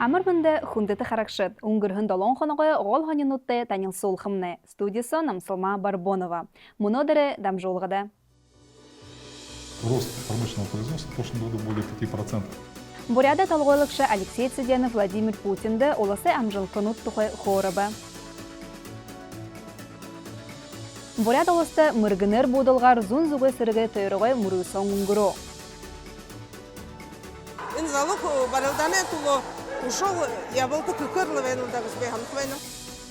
Амар бінде хүндеті харакшыт. Унгырхын долон қонығы оғыл ханинутты Танил Солхымны. Студиясы Намсылма Барбонова. Мұнодыры дамжолғыда. Рост промышленного производства в прошлом году более 5%. Буряда талғойлықшы Алексей Цыденов Владимир Путинді оласы амжылқынут тұқы қорыбы. Буряда олысты мұргыныр будылғар зұн зұғы сырғы тойрығы мұрысон ұңғыру. Залог барылданы тулы ушол ябылды күкірлі венілді ғызбейханық вені.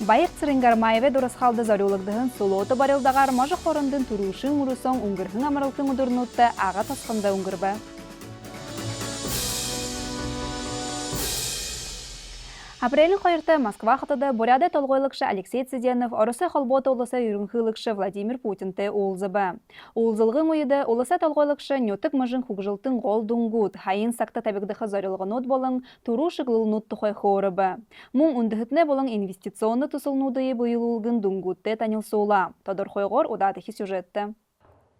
Байық цырынгар майве дұрысқалды зарулығдығын сұлуыты барылдағар мажы қорындың тұрушын мұрысон ұңғырхын амырылтың ұдырнутты аға тасқында ұңғырбы. Апрелін қойырты Москва қытыды Буряда толғойлықшы Алексей Цыденов орысы қолботы олысы үрінхілікші Владимир Путинті олзыбы. Олзылғын ойыды олысы толғойлықшы нөтік мұжын құқжылтың ғол дүңгуд, хайын сақты табиғдықы зорылғын от болың тұру шықлылын ұттықой қорыбы. Мұң үндіхітіне болың инвестиционны тұсылнудыйы бұйылылғын дүңгудты Танил Сола. Тодор қойғыр одадығы сюжетті.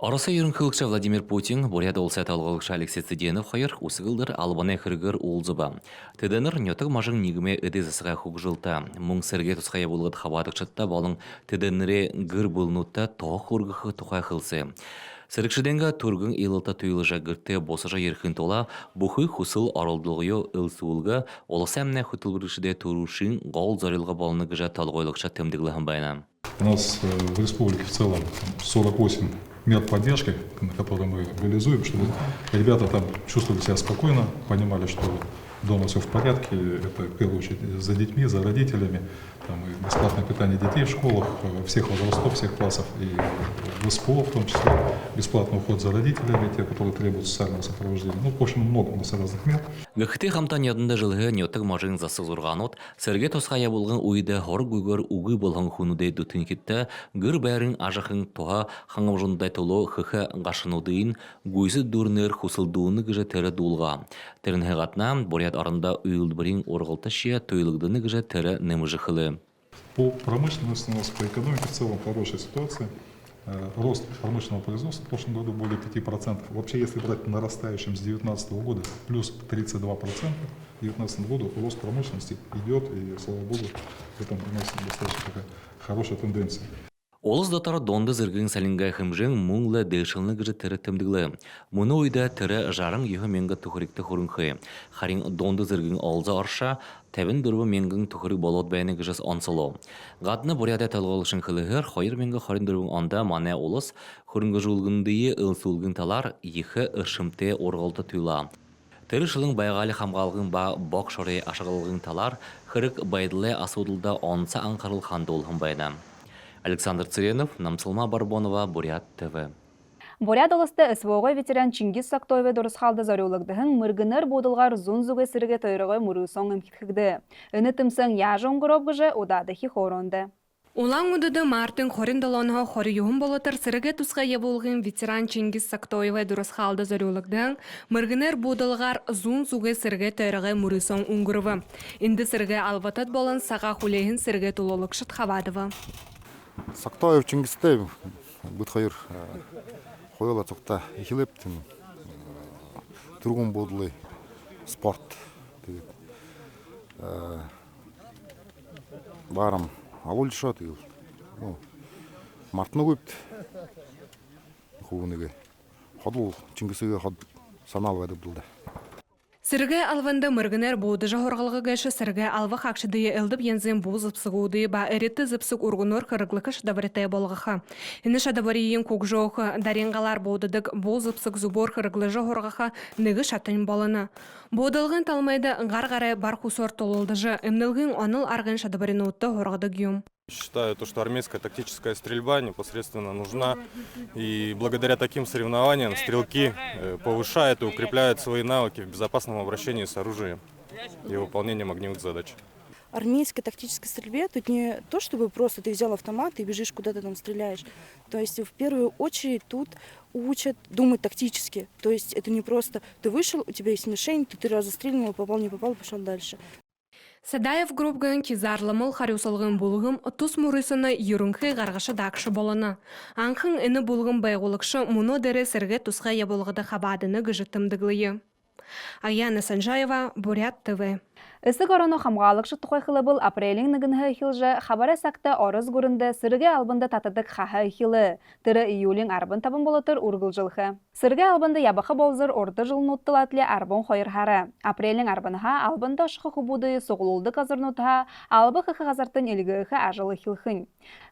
Арасы ерінкілікші Владимир Путин, Буряда олсы талғылықшы Алексей Цыденов қойыр, ұсығылдыр албаны қырғыр олзыбы. Теденір нөтік мажың негіме өдезісіға құқ жылта. Мұң сәрге тұсқая болғыд қабадық шытта балың теденірі ғыр бұлнутта тоқ ұрғықы тұқай қылсы. Сәрікшіденгі түргін елілті түйіліжі ғырты босыжа ерхін тола, бұхы құсыл арылдылғыё ұлсуылғы олысы әміне құтылғырышыде тұрушын ғол зарылғы балыны ғыжа талғойлықша тімдігліғін байна. У нас в республике в целом 48 мер поддержки, которые мы реализуем, чтобы ребята там чувствовали себя спокойно, понимали, что дома все в порядке, это в первую очередь за детьми, за родителями, там и бесплатное питание детей в школах, всех возрастов, всех классов, и в СПО в том числе, бесплатный уход за родителями, те, которые требуют социального сопровождения. Ну, в общем, много у нас разных мер. Гыхты хамтан ядында жылғы нөтік мажың засы зұрғанот, сәрге тосқая болған ойды хор гүйгір уғы болған хуныдай дүтін кетті, гір бәрін ажықын тоға қаңым жындай толы хықы ғашынудыйын гүйзі дұрныр хусылдуыны гіжі тәрі дұлға. Тәрін хағатна Бурят арында үйілдбірін орғылты шия тойлығдыны гіжі тәрі немыжы қылы. По промышленности у нас, по экономике в целом хорошая ситуация. Рост промышленного производства в прошлом году более 5%. Вообще, если брать нарастающим с 2019 года, плюс 32%, в 2019 году рост промышленности идет, и, слава богу, в этом у нас достаточно такая хорошая тенденция. Олыз датары донды зіргін сәлінгай хымжың мұңлы дэшілні гіжі тірі тімдіглі. Мұны ойда тірі жарың егі менгі тұхырикті құрынқы. Харин донды зіргін олза арша, тәбін дұрбы менгің тұхырик болот бәйні гіжіс онсылу. Ғадыны Буряда талғалышын қылығыр, қойыр менгі харин дұрбын онда мане олыз, құрынғы жулғындыйы ұлсулғын талар егі ұшымте орғалты түйла. Тірі шылың байғалы қамғалғын ба бақ шорай ашығылғын талар, қырық байдылы асудылда онса аңқарыл қанды олғын байна. Александр Цыренов, Намсылма Барбонова, Бурят ТВ. Буряд олысты СВО ветеран Чингис Сактоеве дұрысқалды зарулығдығын мұргыныр будылғар зұн-зұғы сірге тойрығы мұрысон үмкітхігді. Үнітімсің яжы оңғыроб ғыжы одадығы хоронды. Улан мұдыды мартын хорин долонға хоры юғын болытыр сірге тұсқа еболғын ветеран Чингис Сактоеве дұрысқалды зарулығдың мұргыныр будылғар зұн-зұғы сірге тойрығы мұрысон ұңғырывы. Инді сірге алватат болын саға хулейін сірге тұлылықшыт қавадывы. Сактоев Чингисте бұд қайыр қойыла тұқта екілептін түргін бодылы спорт барам ауыл шат мартыны көпті құғыныға қадыл Чингисіге санал вәді бұлды. Сірге алванды мұргынер боуды жағырғылығы ғайшы сірге алвы қақшыдыйы әлдіп ензен бұл зыпсығуды ба әретті зыпсық ұрғыныр қырықлықыш дабаретай болғықы. Ініш адабарейін көк жоғы даренғалар боудыдық бұл зыпсық зубор қырықлы жағырғықы нығы шатын болыны. Боудылғын талмайды ғар-ғарай бар құсор толылды жы, әмнілгін оныл арғын шадабарин ұтты ғырғыды гүйім. Считаю, что армейская тактическая стрельба непосредственно нужна, и благодаря таким соревнованиям стрелки повышают и укрепляют свои навыки в безопасном обращении с оружием и выполнением огневых задач. Армейской тактической стрельбе тут не то, чтобы просто ты взял автомат и бежишь куда-то там стреляешь. То есть в первую очередь тут учат думать тактически. То есть это не просто ты вышел, у тебя есть мишень, ты 3 раза стрельнул, попал, не попал, пошел дальше. Садаев группган кизарлымыл харюсалгын булгым тус мурысыны юрунхы гаргашы дакшы болыны. Анхын эни булгын байгулыкшы муно дере серге тусха ябылгыды хабадыны гыжытымдыглые. Аяна Санжаева, Бурят ТВ. Ысы корону хамғалықшы тұқай қылы апрелің нігінгі хилжы хабары сақта орыз көрінді сырге албынды татыдық хаха хилы. Тірі июлің арбын табын болытыр ургыл жылғы. Сырге албынды ябақы болзыр орды жылын ұттылатлы арбын қойырхары. Апрелің арбынға албынды ұшқы құбуды соғылылды қазырнутыға албы қықы қазартын елгіғі ажылы хилхын.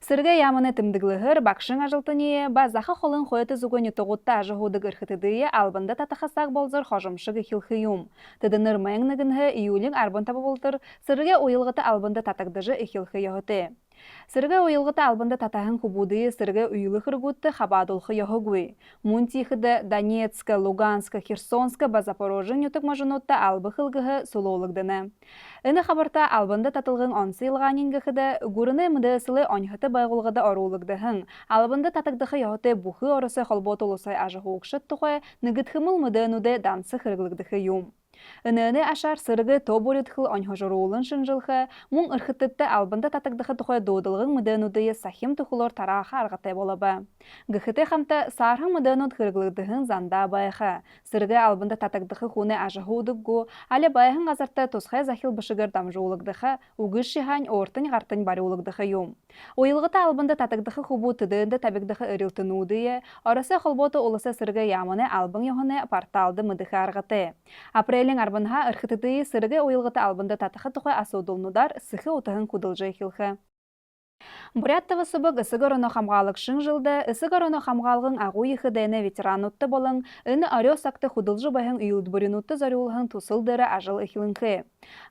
Сырге ямыны тімдігліғір бақшың ажылтыне базақы қолын қойыты зүгін етіғутта ажығудық ұрқытыдыйы албынды татықасақ болзыр қожымшығы хилхиюм. Тыдыныр мәң нігінгі июлің арбын табы болтыр, сырге ойылғыты албынды татықдыжы ихилхи йоғыты. Сырге ойылғыты албынды татағын құбуды сырге үйілі қыргутты хабадулхы йоғығуй. Мунтихыды Донецка, Луганска, Херсонска, Запорожын ютық мажынутта албы қылғығы сұлуылығдыны. Үні қабырта албынды татылғын онсы илғаненгіхіді гүріні мүдісілі оньхыты байғылғыды орулығдығын. Албынды татықдығы йоғыты бұхы орысы қолбот олысай ажығы ұқшыт тұқы нүгітхіміл мүдінуді дансы қырғылығдығы юм. Үні ашар сырғы тоболетхыл оньхожырулын шынжылғы, мұң ұрқытыпты албынды татықдығы тұқы додылғын мүдінуді сахим тұқылор тарақы арғатай болабы. Гіхіті қамта сарғын мүдінуд қырғылығдығын занда байқы. Сырғы албынды татықдығы құны ажығудығы, әлі байғын ғазарты тұсқай захил бішігір дамжуулығдығы, ұғыш шихан ортын ғартын барулығдығы юм. Ойылғыта албынды татықдығы құбу түдінді табиқдығы үрілтінуды, орысы қолботы олысы сырғы ямыны албын йоғыны порталды мүдіғі арғаты. Апрелің арбынға ұрқытыды сырғы ойылғыта албынды татықы тұқы асудылнудар сықы ұтығын құдылжы хилхы. Буряттығы сұбық ысығырыны қамғалық шың жылды, ысығырыны қамғалғын ағу ехі дәйні ветеран ұтты болың, үні арёс сақты құдылжы байын үйілд бүрін ұтты зарулығын тұсылдыры ажыл ихилінхі.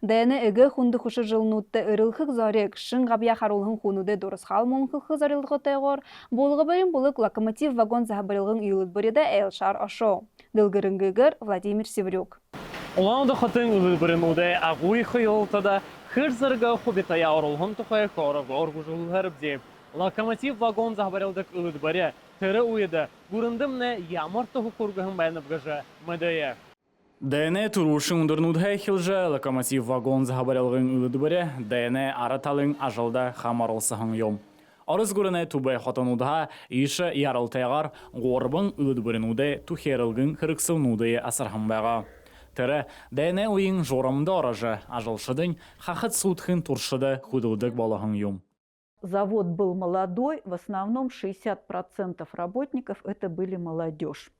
Дәйні үгі құнды құшы жылын ұтты үрілхік зорек, шың ғабия қарулығын құнуды дұрысқал мұңқықы зарылығы тайғыр, болғы бірін бұлық локомотив вагон захабырылғын үйілд бүреді Элшар Ошо. Дылгырынгығыр Владимир Севрюк. Оланды қытын үлбірін ұдай ағуй қиылтыда қырзырғы құбетая орылғын тұқай қорығы орғыжылғырып деп. Локомотив вагон захабарылдық үлбірі түрі ұйды бұрындымны ямыр тұғы құрғығын бәйініп ғыжы мүдейі. Дәне турушың ұндырнудхай хилжы локомотив вагон захабарылғын үлбірі дәне араталың ажалда қамарылсығын йом. Арыз көріне түбай хотанудыға еші ярылтайғар ғорбың үлбірінуді тұхерілгін қырықсынуды асырғын байға. Тірі, дәйне ойың жорамды оражы, ажалшыдың қақыт сұтқын тұршыды құдылдық балығын юм. Завод был молодой, в основном 60% работников это были молодежь.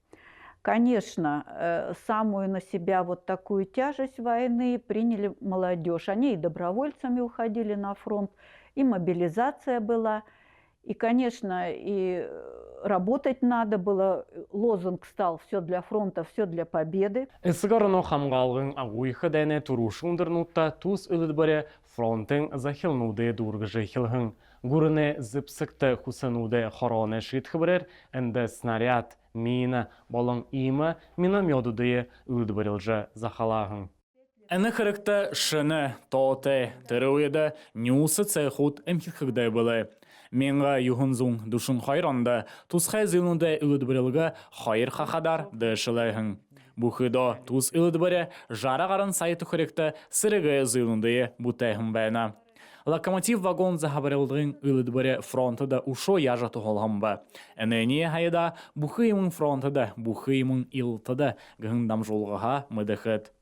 Конечно, самую на себя вот такую тяжесть войны приняли молодежь. Они и добровольцами уходили на фронт, и мобилизация была. И, конечно, и работать надо было. Лозунг стал «Все для фронта, все для победы». Исыгарыны қамғалғын ағуйқы дәне тұрушыңдырнутта туз үлідбірі фронтың захилнуды дұрғыжы хилғын. Гүріні зіпсікті құсынуды қораны шитқы бірер, әнді снаряд, мина, болың имі, миномедуды үлідбірілжі захалағын. Әні қырықты шыны, тоты, түрі ойды, нюсы цайхут әмкілкігді білі. Менға юхынзун душын хайранды, тусхай зылнуды үлідбірілгі хайр қақадар дышылайхын. Бұхыда туз үлідбірі жарағарын сайты қырықты сырығы зылнуды бұтайхын бәйна. Локомотив вагон захабарылдығын үлідбірі фронтыда ұшо яжаты қолғын ба. Әнәне хайда бұхыймын фронтыда, бұхыймын илтыда ғындам жолғыға мұдықыт.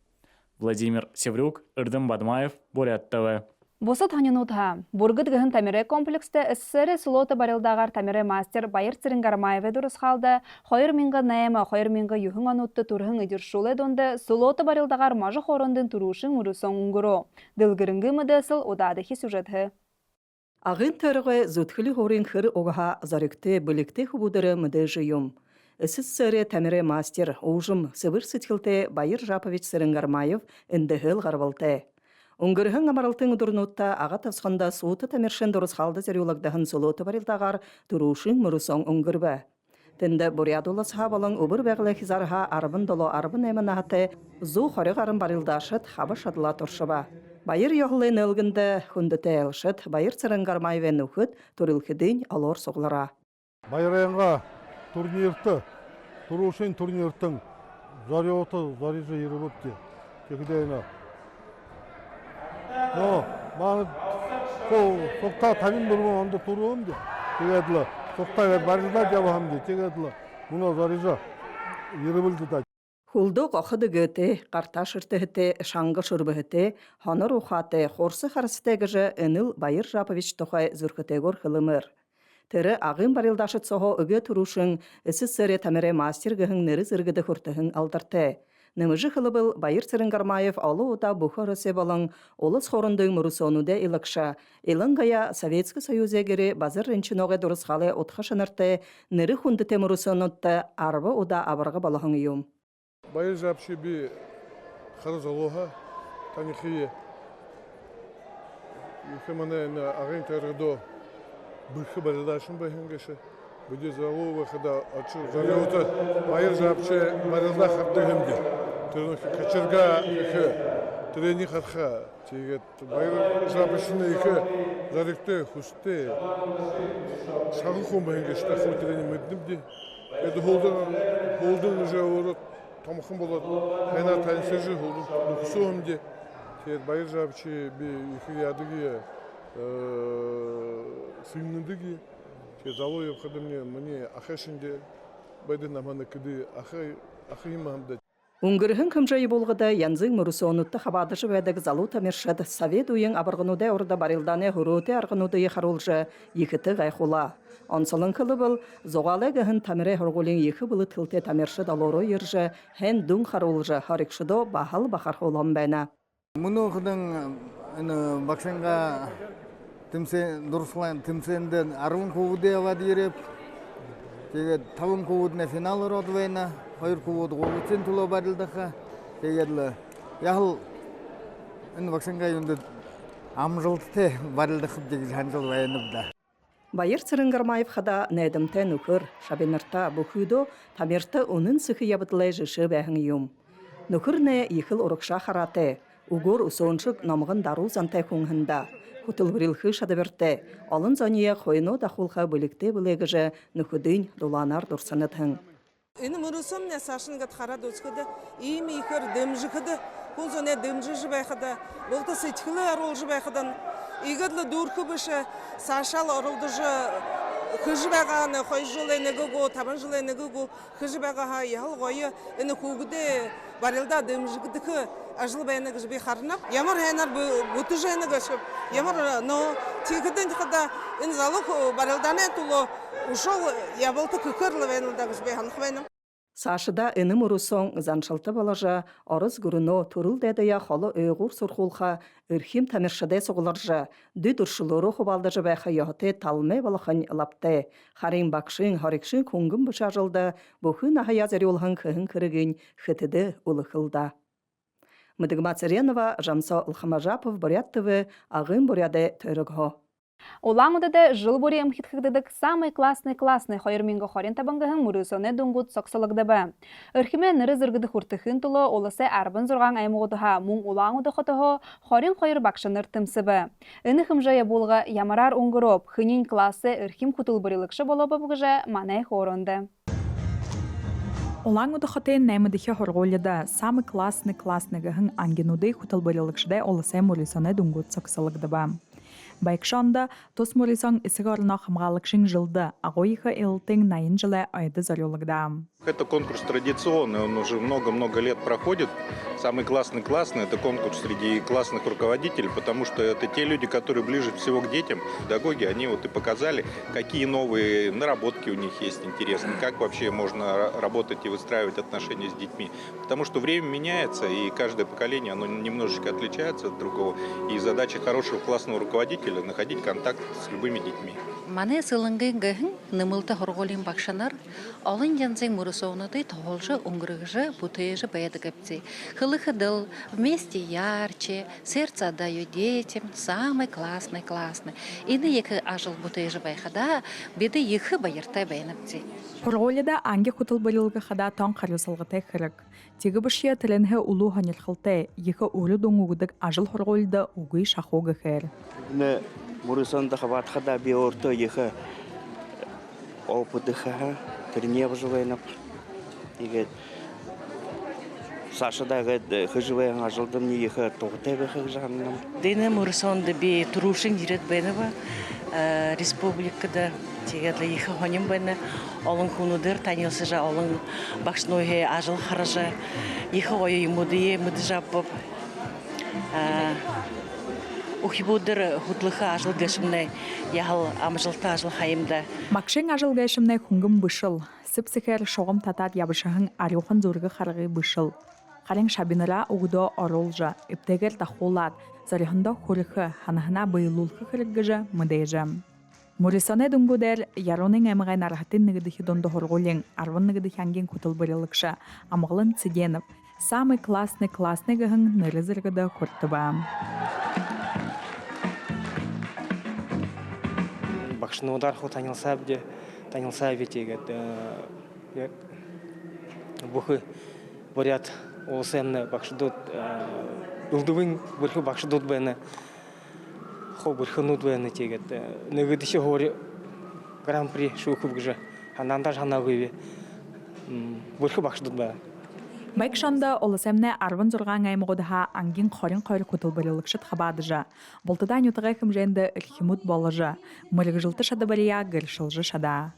Владимир Севрюк, Үрдім Бадмаев, Бурят ТВ. Босат ханинутха. Бургыт гыхын тамире комплексте СССР сулоты барылдағар тамире мастер Байыр Цирингармаеве дұрыс қалды. Хойыр минғы найма, хойыр минғы юхын анутты турхын идиршулы донды сулоты барылдағар мажы хорындын турушын мұрысон ұңғыру. Дылгырыңғы мұдысыл одадығы сюжеті. Ағын тарығы зөтхілі хорын қыр оғаға заректі білікті хубудыры мұды жүйім. СССР тамире мастер ұжым сывыр сетхілті Байыр Жапович Цирингармаев үндіғыл ғарвалты. Уңгырхын амаралтың дұрнутта аға тасқанда суыты тамиршын дұрыс қалды зәрюлагдағын сұлуыты барылдағар тұрушын мұрысон уңгырбі. Тінді Бурядулы сағабалың ұбыр бәғілі хизарға арбын долу арбын әмін ағаты зу қорық арын барылдашыт хабы шадыла тұршыба. Байыр yoğlı nölgünde хүндіті әлшіт Байыр Цирингармаевен үхіт түрілхідін алор соғлара. Байырайынға турнирті, тұрушын турниртің зарioты зарижы ері бұпты. Кекідейіна. Маны соқта тамин бұрмын онды тұруым де. Тегеділі. Соқта баржыда жабағым де. Тегеділі. Мұна зарижа ері бұлды да. Хулдук охыды гыты, карташ ыртыхыты, шаңғы шырбыхыты, хонор ухаты, хорсы харыстегіжі Энил Байыр Жапович тухай зүрхытегор хылымыр. Тірі ағын барылдашыт соғы үге тұрушың, СССР тамере мастер гыхың нері зіргіді хүртіхің алдырты. Нымыжы хылыбыл Байыр Цырынгармаев алу ута бұхы болың, олыс хорындың мұрысонуде илықша. Илыңғая Советский Союзе гері базыр ренчиноғы дұрысқалы отқашынырты, нері хундыте мұрысонутты арбы уда абырғы балығың юм. Байыр Жапчы би харыз алуға, танихие. Юхемане ағын тәргідо бұхы барылдашын бәхінгеші. Бүде залу вахада ачу залеуты Байыр Жапчы барылда хаттығымды. Түрінгі качырға үкі, түрені қатқа. Тегет Байыр Жапчыны үкі заректі, хусты, шағы қон бәхінгешті қой түрені мүддімді. Еді холдың уже оры тамықын болады. Қайна тәнсежі холдың нүкісі өмде. Тегет Байыр Жапчы үкі ядығы сүйініндігі. Залой обходимне мне ахешинде байден аманы киди ахимамда. Унгырхын кымжайы болғыда янзың мұрысонутты хабадышы бәдіг залу тамершад Совет уйын абырғынуды орда барылданы хуруты арғынуды ехарулжы екіті ғайхула. Онсылын қылы бұл, зоғалы ғын тамере хұрғылын екі бұлы тылте тамершад алору ержі, хэн дүн харулжы харикшыдо бахал бахархулан бәна. Мұны оқыдың бақшанға дұрыслан тімсенден арвын ковуды алады ереп, теге тавын ковудына финал ұрады хайыр ковуды қолғытсен тұла барылдыға, тегерлі яғыл бақшанға енді амжылды барылдықып деге жанжыл вайыныбда. Байыр Цырынгармаев хада нәдімті нүкір, шабенірта бұхүйдо тамерті оның сықы ябытылай жышы бәхін юм. Нүкір не ехіл ұрықша хараты, угор усоншық намығын дару зантай қоңғында. Хутыл врилхы шадаберте, алын зания хойно дахулха білікте білегіжі нүкідін дуланар дұрсанытың. Ені мұрысым не сашынғат қара дұскыды, иім икір дымжықыды, күн соне дымжы жібайқыды, болты сетхілі арол жібайқыдан, игідлі дұрқы бүші сашал аролдыжы хыжбағаны, қой жылы негігі, табын жылы негігі хыжбағаға яғыл қойы, ені көгіде барылда дымжықыдықы ажыл бәйінігі жібей қарынап, ямар әйнар бұты жайынығы шып, ямар текіден дықыда ені залы барылданы тұлы ушол ябылты күкірлі бәйінілдігі жібей қанық бәйінім. Сашыда эним урусоң заншалты балажа, арыз гүріно турыл дәдія қалы өйғур сұрқулға үрхим тамиршадай соғыларжа, дөй дұршылыры құбалдыжы бәйхі яғыты талмай балықын лапты. Харин бақшын, харикшын көңгім бұшажылды, бұхын ағая зәре олғын кіхін кірігін хітіді ұлықылда. Мыдыгма Царенова, Жамса Улхамажапов, Бурят ТВ, Ағын Буряды Төрігho. Олаңыдады жыл бұры емхетхігдідік самый классный хайырмингі хорен табыңғығын мұрысыны дүңгіт соқсылығдыбы. Үрхіме нірі зіргіді хүртіхін тұлы олысы әрбін зұрған аймығыдыға мұң олаңыды қотығы хорен хайыр бақшыныр тімсібі. Үні хымжайы болғы ямарар ұңғырып, хынин классы үрхім құтыл бұрылықшы болабы бұғыжа манай хоронды. Олаңыды хотен нәмідіхе хорғолыда самый классный-гіхін ангенуды құтыл бұрылықшыдай олысы мұрысыны дүңгіт соқсылығдыбы. Байкшанда тос морисаң исыгарына хамгалыкшың жылды, агойха элтың найын жылы айды зарёлыгда. Это конкурс традиционный, он уже много-много лет проходит. Самый классный это конкурс среди классных руководителей, потому что это те люди, которые ближе всего к детям. Педагоги, они вот и показали, какие новые наработки у них есть интересные, как вообще можно работать и выстраивать отношения с детьми. Потому что время меняется, и каждое поколение, оно немножечко отличается от другого. И задача хорошего классного руководителя — находить контакт с любыми детьми. Мане сылыңғы ғын нымылты хорголин бақшанар, алын янзың мұрысауныды тоғылжы ұңғырғыжы бұтыжы бәдігіпті. Хылығы дыл, вместе ярче, сердце отдаю детям, самый классный. Ины екі ажыл бұтыжы байқада, беді екі байыртай бәйініпті. Хорголида анги құтыл бұрылғы қада таң қарысылғытай қырық. Тегі бұшия тілінгі ұлу ғанерқылтай, екі өлі доңғыдық ажыл хорголида ұғый шақуғы қэр. Мұрысында қабатқада бе орты егі опыдыға түріне бұжылайнып. Сашадагы хыжывая ажылдым не ехать, то тебе хыжанным. Дыны мурсонды би турушин ирет бенева республикада тегедле ехы хоним бене олын хунудыр танился жа олын бакшнойhe ажыл хаража ехы ой мудые муджапоп ухибудыр хутлыхы ажыл гешимне яхал амжылта ажыл хайымда. Макшин ажыл гешимне хунгым бышыл. Сыпсихер шоғым татат ябышахын арюхан зурғы харғы бышыл. Харин шабинара угдо оролжа, иптегер тахулат, зарихында хурихы, ханахына байылулхы хыргыжа мыдейжа. Мурисоне дунгудер яронын әміғай нарахатын нігдіхі донды хорголен, арвын нігдіхі анген кутыл бұрылықша, амғылын Циденов, самый классный гығын нырызырғыда құртыба. Бақшынудар ху танилса ведь бухы борят олсемне бақшыдут улдывын бұрхы бақшыдут бәні хо бұрхынут бәні тегет нөгідіші хори гран-при шуқып гыжы ананда жана гыве бұрхы бақшыдут бәні. Байкшанда олысемне арвын зұрған аймығыдыға ангин қорин қойры күтіл бұрылықшыт қабадыжа. Болтыдан ютыға кімженді үлхимут болыжа. Мұрығы шада бария гіршылжы шада.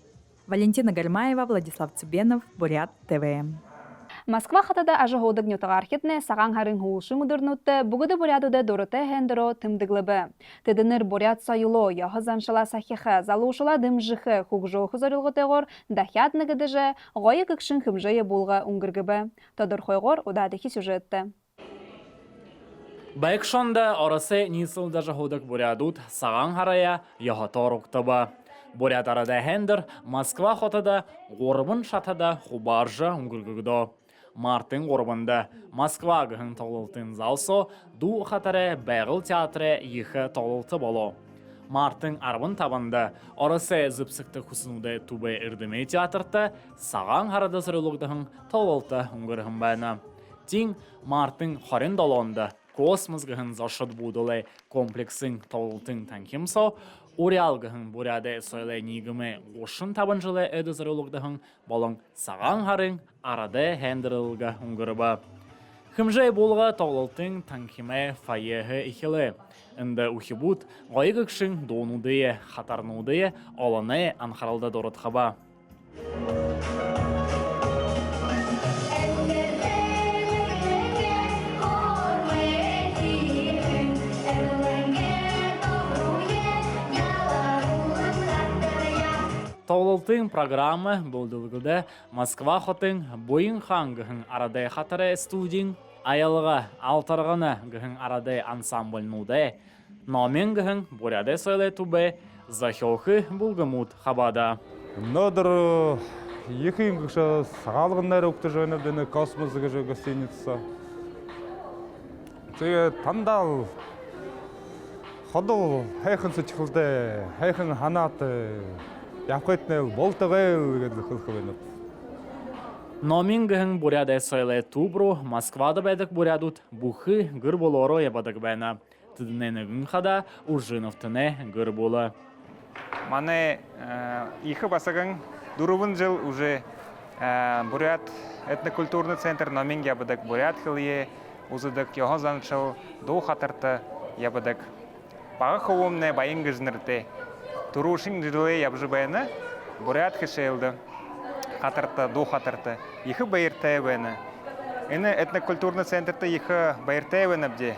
Валентина Гальмаева, Владислав Цыбенов, Бурят ТВ. Москва хатада ажығудық нютағархетне саған харың хуылшың ұдырнутты бұғыды бурядуды дұрыты хендіро тымдығлыбы. Тедінір бурят сайыло, яғызаншыла сахиқы, залушыла дымжықы, хуғжоқы зорылғытығыр, дахят нігідіжі, ғойы күкшін хымжайы болға ұңгіргібі. Тодыр қойғыр ұдадығы сюжетті. Байкшонда орысы нисылда жағудық бурядут саған харая яғатор ұқтыба. Бурят арада хендір Москва хотада ғорыбын шатада хубаржа ұңгіргігді. Мартын ғорыбында Москва ғын тоғылтын залсо ду қатары бәғыл театры ехі тоғылты болу. Мартын арбын табында орысы зіпсікті құсынуды тубы үрдіме театрты саған харада сұрылығдығын тоғылты ұңгіргін бәні. Тин Мартын хорин долонда космос ғын зашыд будылы комплексін тоғылтын тәнкемсо Уриалгыхын буряде сойлы нигіме ғошын табынжылы өді зырылығдығын болың саған харын арады хендірілгі ұңғырыба. Хымжай болға тоғылтын танкиме файығы ихілі. Үнді ұхибут ғойгықшын донудыйы, қатарнудыйы оланы анхаралды дорытқаба. Тоғылтын программы болдылғыда Москва хотын бойын хаңғығын арады қатары студин, аялыға алтарғаны ғығын арады ансамбльнуды, номен ғығын буряды сөйлі тубы, захёхы бұлғымут қабада. Нодыр екін ғыша сағалғындар өкті жойнабдені космозығы жой гостиница. Теге тандал, ходыл, хайқын сычқылды, хайқын ханаты, япқайтнел, болтығыл, гәді қылқы бәніп. Номин ғын буряды сөйлі тубру, Москвада бәдік бурядут бұхы ғыр болору ебадық бәні. Тыдынен ғын қада Ужиновтыне ғыр болы. Мане ихы басығын дұрывын жыл уже бурят этнокультурный центр Номин ябадық бурят қылые, ұзыдық яғазаншыл доу қатырты ябадық. Бағы қауымне байын ғыжнырды. Турушин жылы ябжы бәйіні бурят кішелді. Қатырты, доу қатырты. Ихы байыртай бәйіні. Эне этнокультурный центрді ихы байыртай бәйіні бде.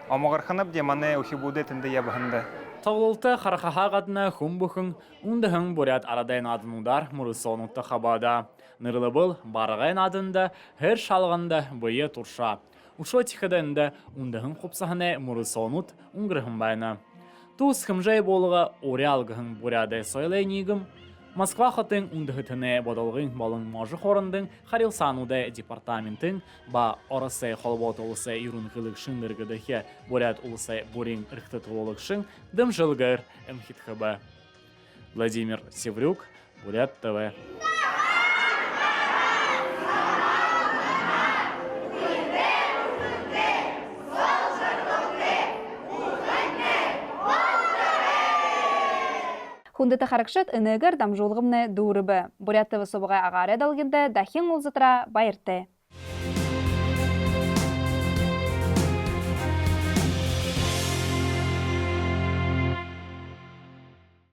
Омағырқынып де мане ұхи буде тінді ябығынды. Тоғылты қарқаға ғадына хүм бұхын, ұндығын бурят арадайын адынудар мұрысонутты қабада. Нырлы бұл барығайын адында, хер шалғанда бұйы тұрша. Ушо тихіденді ұндығын құпсағыны мұрысонут ұңғырғын байны. Туз хымжай болыға орялғығын буряды сойлай нигім, Москва хотын ұндығытыны бодалғын балың мажы хорындың Харилсануды департаментің ба орысы қолбот олысы үйрінғілік шындырғыдығы бурят олысы бурин ұрқтытылылық шын дым жылғыр әмхитхыбы. Владимир Севрюк, Бурят ТВ. Хундыты харакшат энегер дамжулғымны дурыбы. Бурят ТВ собыға ағары далгенді дахин ұлзытыра байырты.